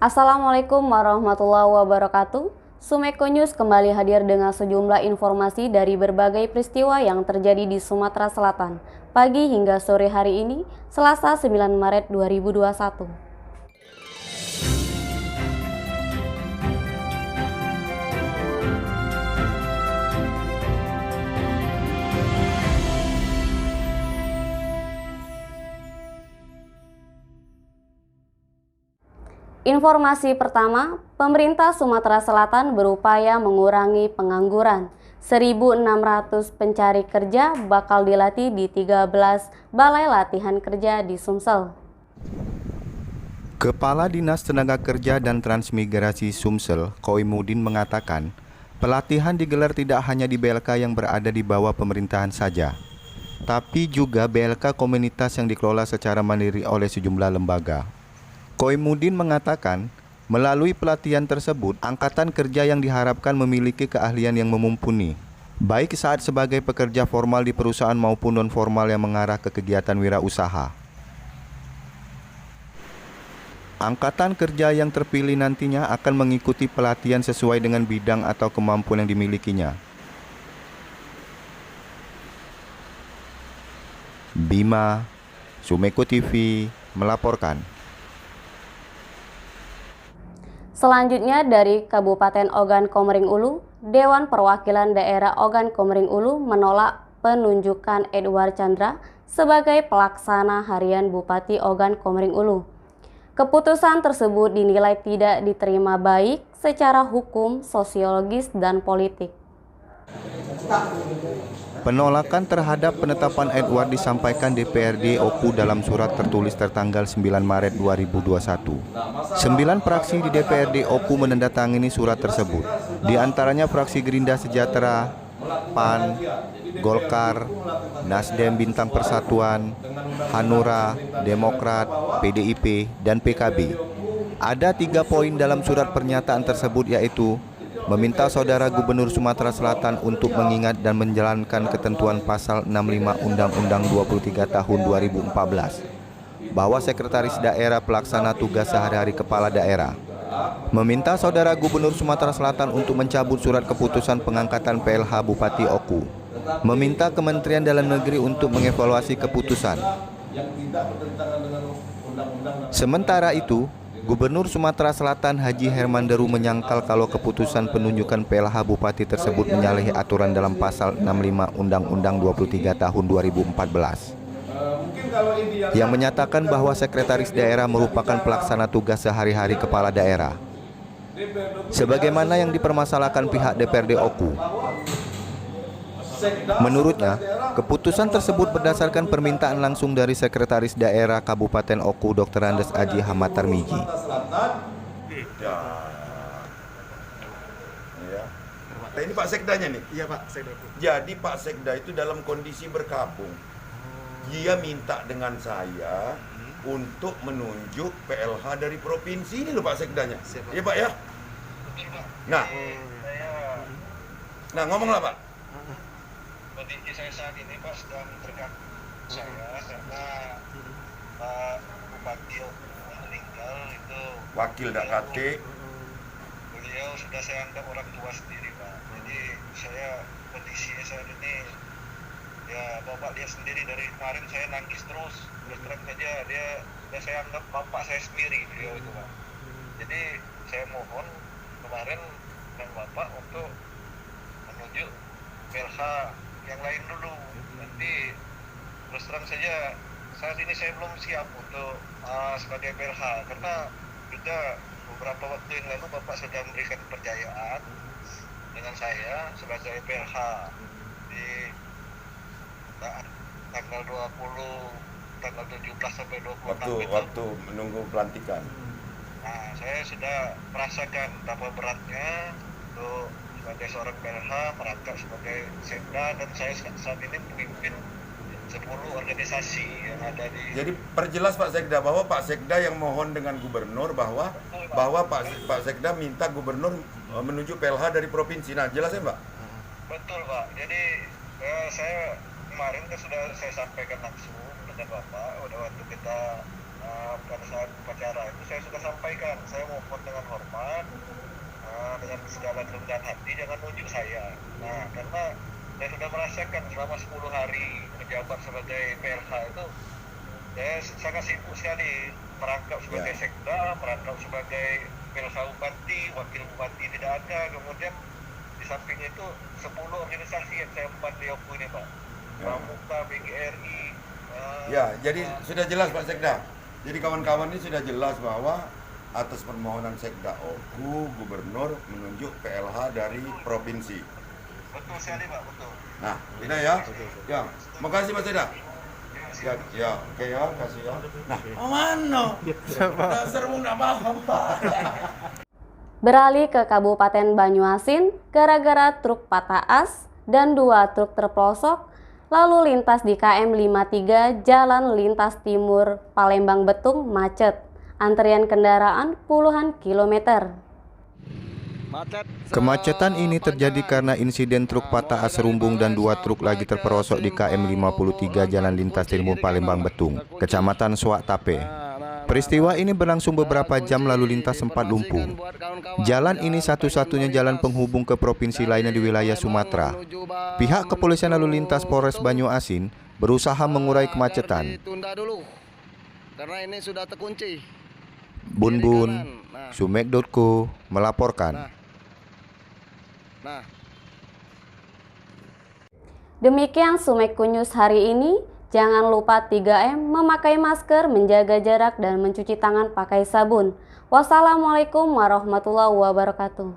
Assalamualaikum warahmatullahi wabarakatuh. Sumeko News kembali hadir dengan sejumlah informasi dari berbagai peristiwa yang terjadi di Sumatera Selatan pagi hingga sore hari ini, Selasa 9 Maret 2021. Informasi pertama, pemerintah Sumatera Selatan berupaya mengurangi pengangguran. 1.600 pencari kerja bakal dilatih di 13 balai latihan kerja di Sumsel. Kepala Dinas Tenaga Kerja dan Transmigrasi Sumsel, Koimudin mengatakan, pelatihan digelar tidak hanya di BLK yang berada di bawah pemerintahan saja, tapi juga BLK komunitas yang dikelola secara mandiri oleh sejumlah lembaga. Koimudin mengatakan, melalui pelatihan tersebut, angkatan kerja yang diharapkan memiliki keahlian yang mumpuni, baik saat sebagai pekerja formal di perusahaan maupun non-formal yang mengarah ke kegiatan wirausaha. Angkatan kerja yang terpilih nantinya akan mengikuti pelatihan sesuai dengan bidang atau kemampuan yang dimilikinya. Bima, Sumeko TV, melaporkan. Selanjutnya dari Kabupaten Ogan Komering Ulu, Dewan Perwakilan Daerah Ogan Komering Ulu menolak penunjukan Edward Chandra sebagai pelaksana harian Bupati Ogan Komering Ulu. Keputusan tersebut dinilai tidak diterima baik secara hukum, sosiologis, dan politik. Penolakan terhadap penetapan Edward disampaikan DPRD Oku dalam surat tertulis tertanggal 9 Maret 2021. 9 fraksi di DPRD Oku menandatangani surat tersebut. Di antaranya fraksi Gerindra Sejahtera, PAN, Golkar, Nasdem Bintang Persatuan, Hanura, Demokrat, PDIP, dan PKB. Ada 3 poin dalam surat pernyataan tersebut, yaitu meminta Saudara Gubernur Sumatera Selatan untuk mengingat dan menjalankan ketentuan pasal 65 Undang-Undang 23 tahun 2014 bahwa Sekretaris Daerah pelaksana tugas sehari-hari kepala daerah. Meminta Saudara Gubernur Sumatera Selatan untuk mencabut surat keputusan pengangkatan PLH Bupati Oku. Meminta Kementerian Dalam Negeri untuk mengevaluasi keputusan. Sementara itu, Gubernur Sumatera Selatan Haji Herman Deru menyangkal kalau keputusan penunjukan PLH Bupati tersebut menyalahi aturan dalam pasal 65 Undang-Undang 23 tahun 2014 yang menyatakan bahwa Sekretaris Daerah merupakan pelaksana tugas sehari-hari kepala daerah, sebagaimana yang dipermasalahkan pihak DPRD Oku. Menurutnya, keputusan tersebut berdasarkan permintaan langsung dari Sekretaris Daerah Kabupaten Oku Dr. Andes Aji Hamad Tarmiji. Nah, ini Pak Sekdanya nih. Iya Pak, Sekda. Jadi Pak Sekda itu dalam kondisi berkabung. Dia minta dengan saya untuk menunjuk PLH dari provinsi ini loh Pak Sekdanya. Iya Pak ya? Nah ngomonglah Pak. Kondisi saya saat ini Pak sedang terganggu saya karena Pak Bupati meninggal itu. Wakil Dakate. Beliau sudah saya anggap orang tua sendiri Pak. Jadi kondisinya saat ini ya bapak dia sendiri, dari kemarin saya nangis terus terang saja, dia saya anggap bapak saya sendiri beliau itu Pak. Jadi saya mohon kemarin dengan bapak untuk menunjuk PLH yang lain dulu. Nanti terus terang saja saat ini saya belum siap untuk sebagai PLH karena juga beberapa waktu yang lalu bapak sudah memberikan kepercayaan dengan saya sebagai PLH di tanggal 20, tanggal 17 sampai 26 Waktu menunggu pelantikan. Nah, saya sudah merasakan betapa beratnya untuk sebagai seorang PLH merangkap sebagai Sekda, dan saya saat ini memimpin 10 organisasi yang ada di. Jadi perjelas Pak Sekda bahwa Pak Sekda yang mohon dengan gubernur bahwa Pak Sekda minta gubernur menunjuk PLH dari provinsi. Nah, jelasin Pak. Betul Pak. Jadi saya kemarin kan sudah saya sampaikan langsung dengan Bapak waktu kita pada saat upacara itu, saya sudah sampaikan sampaikan, saya mohon dengan hormat, dengan segala kerendahan hati, jangan nunjuk saya. Nah, karena saya sudah merasakan selama 10 hari menjabat sebagai PLH itu, saya sangat sibuk sekali, merangkap sebagai sekda, merangkap sebagai PLH Bupati, wakil Bupati tidak ada, kemudian di samping itu 10 organisasi yang saya empat di Oku ini, Pak. Pramuka, BGRI. Ya, jadi sudah jelas Pak Sekda. Jadi kawan-kawan ini sudah jelas bahwa atas permohonan Sekda Oku, Gubernur menunjuk PLH dari provinsi. Betul sekali Pak, betul. Nah, ini ya. Ya, makasih Pak Sekda. Ya, oke ya, kasih ya. Nah, mana? Dasar mau nggak paham Pak. Beralih ke Kabupaten Banyuasin, gara-gara truk patah as dan 2 truk terpelosok, lalu lintas di KM 53 Jalan Lintas Timur Palembang Betung macet. Antrian kendaraan puluhan kilometer. Kemacetan ini terjadi karena insiden truk patah as rumbung dan 2 truk lagi terperosok di KM 53 Jalan Lintas Timur Palembang Betung, Kecamatan Suak Tape. Peristiwa ini berlangsung beberapa jam lalu lintas sempat lumpuh. Jalan ini satu-satunya jalan penghubung ke provinsi lainnya di wilayah Sumatera. Pihak Kepolisian Lalu Lintas Polres Banyuasin berusaha mengurai kemacetan. Tunda dulu, karena ini sudah terkunci. Bun Bun, Sumek.co melaporkan. Demikian Sumek.co News hari ini. Jangan lupa 3M, memakai masker, menjaga jarak, dan mencuci tangan pakai sabun. Wassalamualaikum warahmatullahi wabarakatuh.